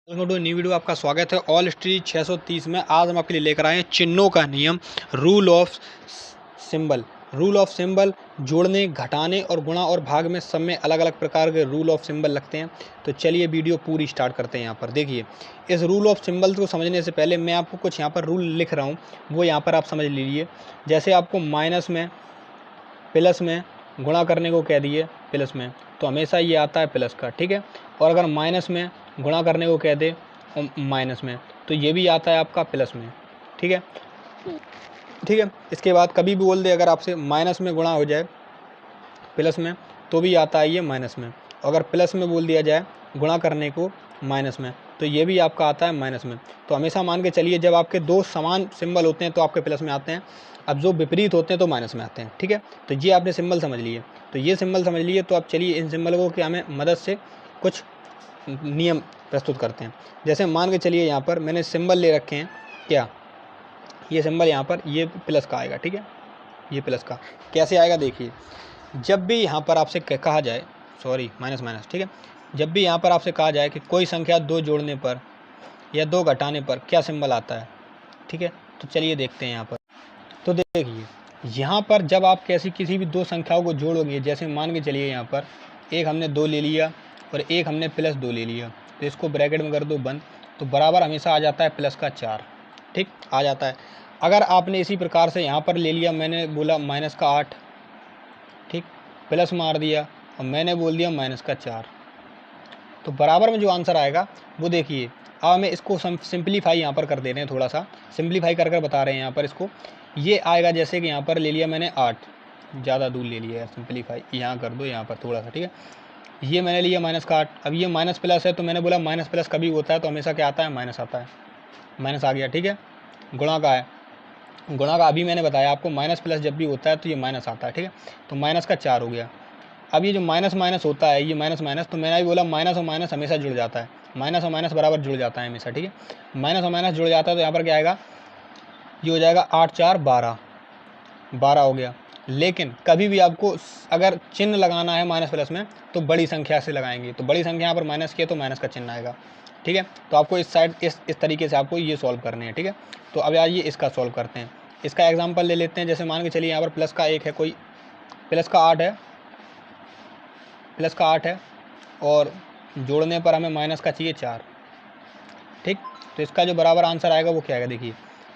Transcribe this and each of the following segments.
Welcome to new video. आपका स्वागत है ऑल हिस्ट्री 630 में। आज हम आपके लिए लेकर आए हैं चिन्हों का नियम, rule of symbol. Rule of symbol जोड़ने, घटाने और गुणा और भाग में सब में अलग अलग प्रकार के रूल ऑफ सिंबल लगते हैं। तो चलिए वीडियो पूरी स्टार्ट करते हैं। यहाँ पर देखिए, इस रूल ऑफ सिंबल को समझने से पहले मैं आपको कुछ यहाँ पर रूल लिख रहा हूँ, वो यहाँ पर आप समझ लीजिए। जैसे आपको माइनस में प्लस में गुणा करने को कह दिए प्लस में, तो हमेशा ये आता है प्लस का, ठीक है। और अगर माइनस में गुणा करने को कह दे माइनस में, तो ये भी आता है आपका प्लस में, ठीक है। ठीक है, इसके बाद कभी भी बोल दे अगर आपसे माइनस में गुणा हो जाए प्लस में, तो भी आता है ये माइनस में। अगर प्लस में बोल दिया जाए गुणा करने को माइनस में, तो ये भी आपका आता है माइनस में। तो हमेशा मान के चलिए, जब आपके दो समान सिंबल होते हैं तो आपके प्लस में आते हैं, अब जो विपरीत होते हैं तो माइनस में आते हैं, ठीक है। तो ये आपने सिंबल समझ लिए, तो ये सिंबल समझ लिए। तो आप चलिए इन सिंबल को क्या हमें मदद से कुछ नियम प्रस्तुत करते हैं। जैसे मान के चलिए यहाँ पर मैंने सिंबल ले रखे हैं, क्या ये सिंबल यहाँ पर ये प्लस का आएगा, ठीक है। ये प्लस का कैसे आएगा देखिए, जब भी यहाँ पर आपसे कहा जाए, सॉरी माइनस माइनस, ठीक है। जब भी यहाँ पर आपसे कहा जाए कि कोई संख्या दो जोड़ने पर या दो घटाने पर क्या सिंबल आता है, ठीक है। तो चलिए देखते हैं यहाँ पर। तो देखिए यहाँ पर जब आप कैसी किसी भी दो संख्याओं को जोड़ोगे, जैसे मान के चलिए यहाँ पर एक हमने दो ले लिया और एक हमने प्लस दो ले लिया, तो इसको ब्रैकेट में कर दो बंद, तो बराबर हमेशा आ जाता है प्लस का 4, ठीक आ जाता है। अगर आपने इसी प्रकार से यहाँ पर ले लिया, मैंने बोला माइनस का 8, ठीक, प्लस मार दिया और मैंने बोल दिया माइनस का 4, तो बराबर में जो आंसर आएगा वो देखिए। अब हमें इसको सिंप्लीफाई यहाँ पर कर दे रहे हैं, थोड़ा सा सिंप्लीफाई कर बता रहे हैं यहाँ पर इसको। ये आएगा जैसे कि यहाँ पर ले लिया मैंने 8, ज़्यादा दूर ले लिया है, सिंप्लीफाई यहाँ कर दो यहाँ पर थोड़ा सा, ठीक है। ये मैंने लिया माइनस का 8, अब ये माइनस प्लस है, तो मैंने बोला माइनस प्लस कभी होता है तो हमेशा क्या आता है, माइनस आता है, माइनस आ गया, ठीक है। गुणा का है, गुणा का अभी मैंने बताया आपको, माइनस प्लस जब भी होता है तो ये माइनस आता है, ठीक है। तो माइनस का 4 हो गया। अब ये जो माइनस माइनस होता है, ये माइनस माइनस, तो मैंने भी बोला माइनस और माइनस हमेशा जुड़ जाता है, माइनस और माइनस बराबर जुड़ जाता है हमेशा, ठीक है। माइनस और माइनस जुड़ जाता है, तो यहाँ पर क्या आएगा, ये हो जाएगा 8 4 12, 12 हो गया। लेकिन कभी भी आपको अगर चिन्ह लगाना है माइनस प्लस में, तो बड़ी संख्या से लगाएंगे, तो बड़ी संख्या यहाँ पर माइनस की है तो माइनस का चिन्ह आएगा, ठीक है। तो आपको इस साइड इस तरीके से आपको ये सॉल्व करने हैं, ठीक है। तो अब आइए इसका सॉल्व करते हैं। इसका एग्जाम्पल ले लेते हैं। जैसे मान के चलिए यहाँ पर प्लस का 1 है, कोई प्लस का 8 है, प्लस का 8 है और जोड़ने पर हमें माइनस का चाहिए 4, ठीक। तो इसका जो बराबर आंसर आएगा वो क्या आएगा, देखिए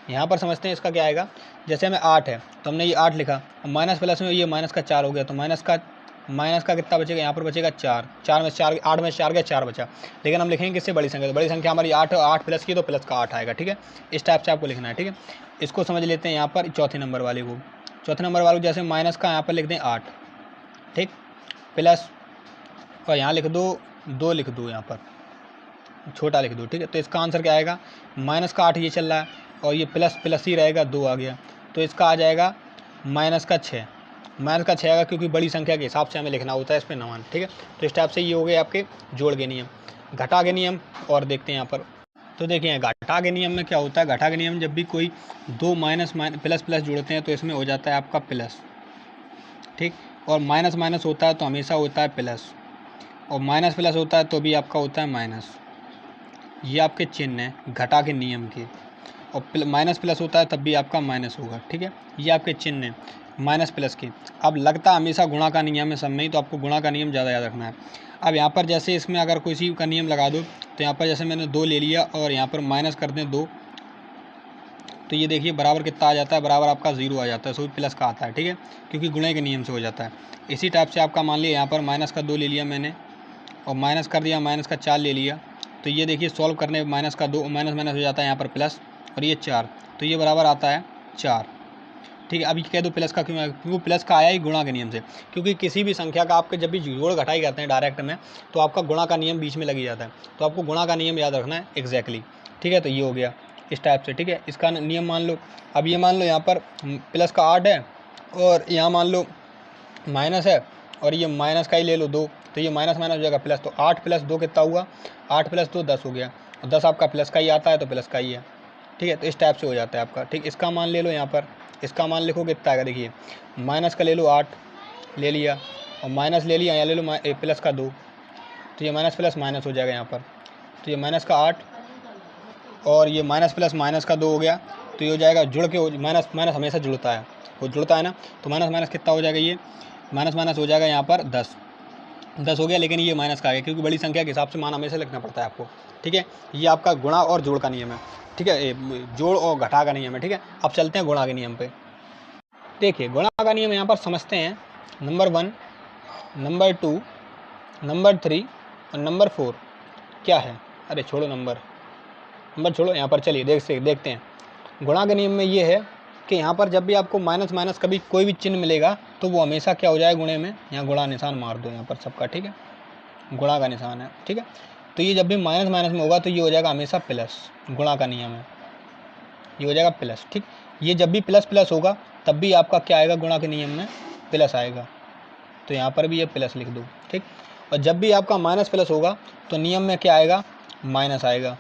यहाँ पर समझते हैं इसका क्या आएगा। जैसे हमें 8 है तो हमने ये 8 लिखा, माइनस प्लस में ये माइनस का 4 हो गया, तो माइनस का कितना बचेगा, यहाँ पर बचेगा 4, 4 में 4, 8 में 4 गया, 4 बचा। लेकिन हम लिखेंगे किससे, बड़ी संख्या, तो बड़ी संख्या हमारी 8 है, 8 प्लस की तो प्लस का 8 आएगा, ठीक है। इस टाइप से आपको लिखना है, ठीक है। इसको समझ लेते हैं यहाँ पर चौथे नंबर वाले को। चौथे नंबर वाले को जैसे माइनस का यहाँ पर लिख दें 8, ठीक, प्लस और यहाँ लिख दो 2, लिख दो यहाँ पर छोटा लिख दो, ठीक है। तो इसका आंसर क्या आएगा, माइनस का 8 ये चल रहा है और ये प्लस प्लस ही रहेगा, 2 आ गया, तो इसका आ जाएगा माइनस का 6, माइनस का 6 आएगा, क्योंकि बड़ी संख्या के हिसाब से हमें लिखना होता है इस पर नमान, ठीक है। तो इस टाइप से ये हो गए आपके जोड़ के नियम। घटा के नियम और देखते हैं यहाँ पर। तो देखिए घटा के नियम में क्या होता है, घटा के नियम जब भी कोई दो माइनस प्लस प्लस जोड़ते हैं तो इसमें हो जाता है आपका प्लस, ठीक। और माइनस माइनस होता है तो हमेशा होता है प्लस, और माइनस प्लस होता है तो भी आपका होता है माइनस। ये आपके चिन्ह हैं घटा के नियम के। और माइनस प्लस होता है तब भी आपका माइनस होगा, ठीक है। ये आपके चिन्ह हैं माइनस प्लस के। अब लगता हमेशा गुणा का नियम है सब में ही, तो आपको गुणा का नियम ज़्यादा याद रखना है। अब यहाँ पर जैसे इसमें अगर किसी का नियम लगा दो, तो यहाँ पर जैसे मैंने 2 ले लिया और यहाँ पर माइनस कर दें 2, तो ये देखिए बराबर कितना आ जाता है, बराबर आपका 0 आ जाता है, सो प्लस का आता है, ठीक है, क्योंकि गुणे के नियम से हो जाता है। इसी टाइप से आपका मान लिया यहाँ पर माइनस का 2 ले लिया मैंने और माइनस कर दिया, माइनस का 4 ले लिया, तो ये देखिए सॉल्व करने माइनस का 2 माइनस माइनस हो जाता है यहाँ पर प्लस, और ये 4, तो ये बराबर आता है 4, ठीक है। अभी कह दो प्लस का क्यों आया, क्योंकि प्लस का आया ही गुणा के नियम से। क्योंकि किसी भी संख्या का आपके जब भी जोड़ घटाई करते हैं डायरेक्ट में, तो आपका गुणा का नियम बीच में लगी जाता है, तो आपको गुणा का नियम याद रखना है एग्जैक्टली, ठीक है। तो ये हो गया इस टाइप से, ठीक है। इसका नियम मान लो, अब ये मान लो यहाँ पर प्लस का 8 है और यहाँ मान लो माइनस है और ये माइनस का ही ले लो 2, तो ये माइनस माइनस हो जाएगा प्लस, तो 8 प्लस 2 कितना हुआ, 8 प्लस 2 10 हो गया, और 10 आपका प्लस का ही आता है तो प्लस का ही है, ठीक है। तो इस टाइप से हो जाता है आपका, ठीक। इसका मान ले लो यहाँ पर, इसका मान लिखो कितना आएगा, देखिए माइनस का ले लो 8 ले लिया और माइनस ले लिया, यहाँ ले लो प्लस का 2, तो ये माइनस प्लस माइनस हो जाएगा यहाँ पर, तो ये माइनस का 8 और ये माइनस प्लस माइनस का 2 हो गया, तो ये हो जाएगा जुड़ के, माइनस माइनस हमेशा जुड़ता है, वो जुड़ता है ना, तो माइनस माइनस कितना हो जाएगा, ये माइनस माइनस हो जाएगा यहाँ पर 10 हो गया, लेकिन ये माइनस का आ गया क्योंकि बड़ी संख्या के हिसाब से मान हमेशा लिखना पड़ता है आपको। ठीक है, ये आपका गुणा और जोड़ का नियम है। ठीक है, जोड़ और घटा का नियम है। ठीक है, अब चलते हैं गुणा के नियम पे। देखिए गुणा का नियम यहाँ पर समझते हैं। नंबर 1, नंबर 2, नंबर 3 और नंबर 4 क्या है, अरे छोड़ो नंबर छोड़ो, यहाँ पर चलिए देखते हैं। गुणा के नियम में ये है कि यहाँ पर जब भी आपको माइनस माइनस कभी कोई भी चिन्ह मिलेगा तो वो हमेशा क्या हो जाए गुणे में, यहाँ गुणा निशान मार दो यहाँ पर सबका। ठीक है, गुणा का निशान है। ठीक है, तो ये जब भी माइनस माइनस में होगा तो ये हो जाएगा हमेशा प्लस, गुणा का नियम है, ये हो जाएगा प्लस। ठीक, ये जब भी प्लस प्लस होगा तब भी आपका क्या आएगा, गुणा के नियम में प्लस आएगा, तो यहाँ पर भी ये प्लस लिख दो। ठीक, और जब भी आपका माइनस प्लस होगा तो नियम में क्या आएगा, माइनस आएगा,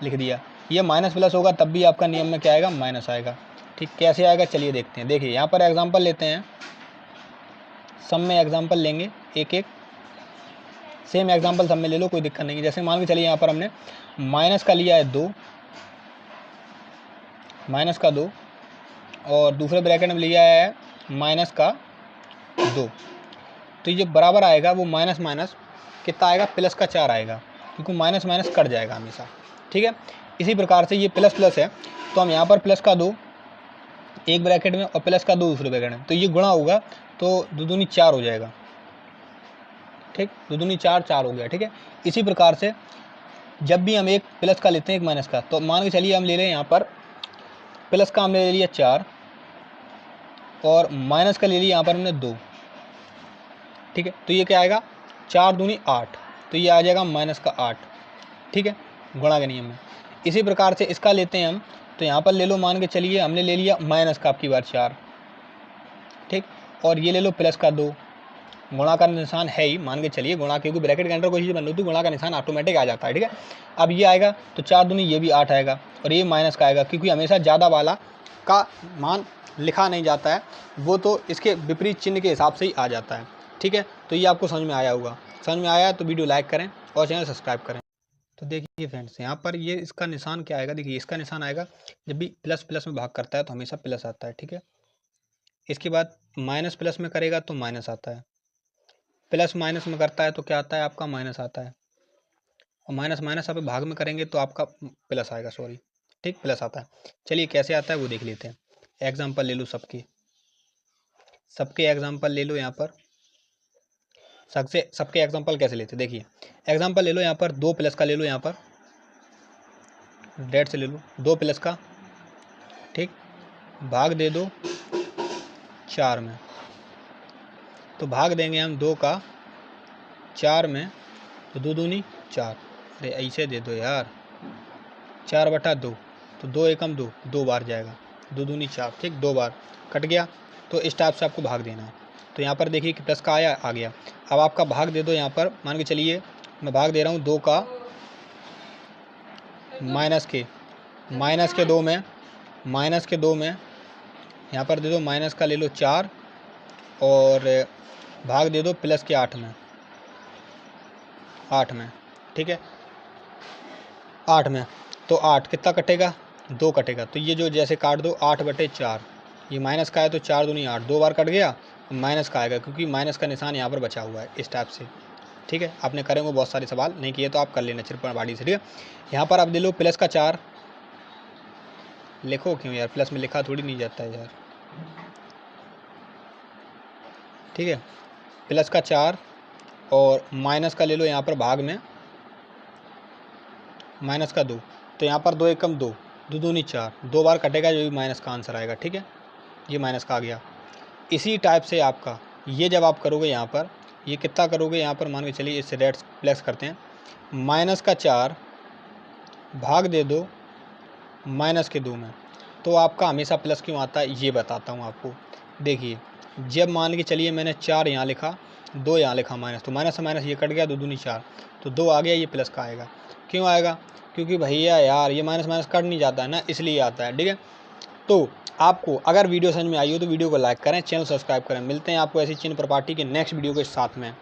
लिख दिया। ये माइनस प्लस होगा तब भी आपका नियम में क्या आएगा, माइनस आएगा। ठीक, कैसे आएगा चलिए देखते हैं। देखिए यहाँ पर एग्जांपल लेते हैं, सब में एग्जांपल लेंगे एक एक, सेम एग्जांपल सब में ले लो, कोई दिक्कत नहीं है। जैसे मान के चलिए यहाँ पर हमने माइनस का लिया है 2, माइनस का 2 और दूसरे ब्रैकेट में लिया है माइनस का 2, तो ये बराबर आएगा, वो माइनस माइनस कितना आएगा, प्लस का 4 आएगा, क्योंकि माइनस माइनस कट जाएगा हमेशा। ठीक है, इसी प्रकार से ये प्लस प्लस है तो हम यहाँ पर प्लस का 2 एक ब्रैकेट में और प्लस का 2 दूसरे ब्रैकेट में, तो ये गुणा होगा तो 2 दूनी 4 हो जाएगा। ठीक, 2 दूनी 4 4 हो गया। ठीक है, इसी प्रकार से जब भी हम एक प्लस का लेते हैं एक माइनस का, तो मान के चलिए हम ले लें यहाँ पर प्लस का हमने ले लिया 4 और माइनस का ले लिया यहाँ पर हमने 2। ठीक है, तो ये क्या आएगा, 4 दूनी 8, तो ये आ जाएगा माइनस का 8। ठीक है, गुणा के नियम में। इसी प्रकार से इसका लेते हैं हम, तो यहाँ पर ले लो, मान के चलिए हमने ले लिया माइनस का आपकी बार 4। ठीक, और ये ले लो प्लस का 2, गुणा का निशान है ही, मान के चलिए गुणा, क्योंकि ब्रैकेट के अंदर कोई चीज़ बन रही थी गुणा का निशान ऑटोमेटिक आ जाता है। ठीक है, अब ये आएगा तो 4 दूनी ये भी 8 आएगा और ये माइनस का आएगा, क्योंकि हमेशा ज़्यादा वाला का मान लिखा नहीं जाता है, वो तो इसके विपरीत चिन्ह के हिसाब से ही आ जाता है। ठीक है, तो ये आपको समझ में आया होगा। समझ में आया तो वीडियो लाइक करें और चैनल सब्सक्राइब करें। तो देखिए फ्रेंड्स, यहाँ पर ये इसका निशान क्या आएगा, देखिए इसका निशान आएगा जब भी प्लस प्लस में भाग करता है तो हमेशा प्लस आता है। ठीक है, इसके बाद माइनस प्लस में करेगा तो माइनस आता है, प्लस माइनस में करता है तो क्या आता है आपका, माइनस आता है, और माइनस माइनस आप भाग में करेंगे तो आपका प्लस आएगा, सॉरी। ठीक, प्लस आता है। चलिए कैसे आता है वो देख लेते हैं। एग्जाम्पल ले लो सबके एग्जाम्पल ले लो। यहाँ पर सबके एग्जाम्पल कैसे लेते, देखिए एग्जाम्पल ले लो यहाँ पर 2 प्लस का ले लो, यहाँ पर डेट से ले लो 2 प्लस का। ठीक, भाग दे दो 4 में, तो भाग देंगे हम 2 का 4 में, तो 2 दूनी 4, अरे ऐसे दे दो यार, 4/2, तो 2 एकम 2, 2 बार जाएगा, 2 दूनी 4। ठीक, 2 बार कट गया, तो इस टाइप से आपको भाग देना है। तो यहाँ पर देखिए कि प्लस का आया, आ गया। अब आपका भाग दे दो, यहाँ पर मान के चलिए मैं भाग दे रहा हूँ 2 का माइनस के 2 में, यहाँ पर दे दो माइनस का ले लो 4 और भाग दे दो प्लस के 8 में। ठीक है, 8 में, तो 8 कितना कटेगा, 2 कटेगा, तो ये जो जैसे काट दो 8/4, ये माइनस का है तो 4 दूनी 8, 2 बार कट गया, माइनस का आएगा क्योंकि माइनस का निशान यहाँ पर बचा हुआ है इस टाइप से। ठीक है, आपने करेंगे बहुत सारे सवाल, नहीं किए तो आप कर लेना सिर्फ बाड़ी से। ठीक है, यहाँ पर आप दे लो प्लस का 4, लिखो क्यों यार, प्लस में लिखा थोड़ी नहीं जाता है यार। ठीक है, प्लस का 4 और माइनस का ले लो यहाँ पर भाग में माइनस का 2, तो यहाँ पर 2 एकम 2, 2 दूनी 4, 2 बार कटेगा, जो भी माइनस का आंसर आएगा। ठीक है, ये माइनस का आ गया। इसी टाइप से आपका ये जब आप करोगे यहाँ पर, ये कितना करोगे यहाँ पर, मान के चलिए इससे रेट प्लस करते हैं, माइनस का 4 भाग दे दो माइनस के 2 में, तो आपका हमेशा प्लस क्यों आता है ये बताता हूँ आपको। देखिए जब मान के चलिए मैंने 4 यहाँ लिखा, 2 यहाँ लिखा माइनस, तो माइनस से माइनस ये कट गया, 2 दूनी 4, तो 2 आ गया, ये प्लस का आएगा। क्यों आएगा, क्योंकि भैया यार ये माइनस माइनस कट नहीं जाता है ना, इसलिए आता है। ठीक है, तो आपको अगर वीडियो समझ में आई हो तो वीडियो को लाइक करें, चैनल सब्सक्राइब करें। मिलते हैं आपको ऐसी चिन्ह प्रॉपर्टी के नेक्स्ट वीडियो के साथ में।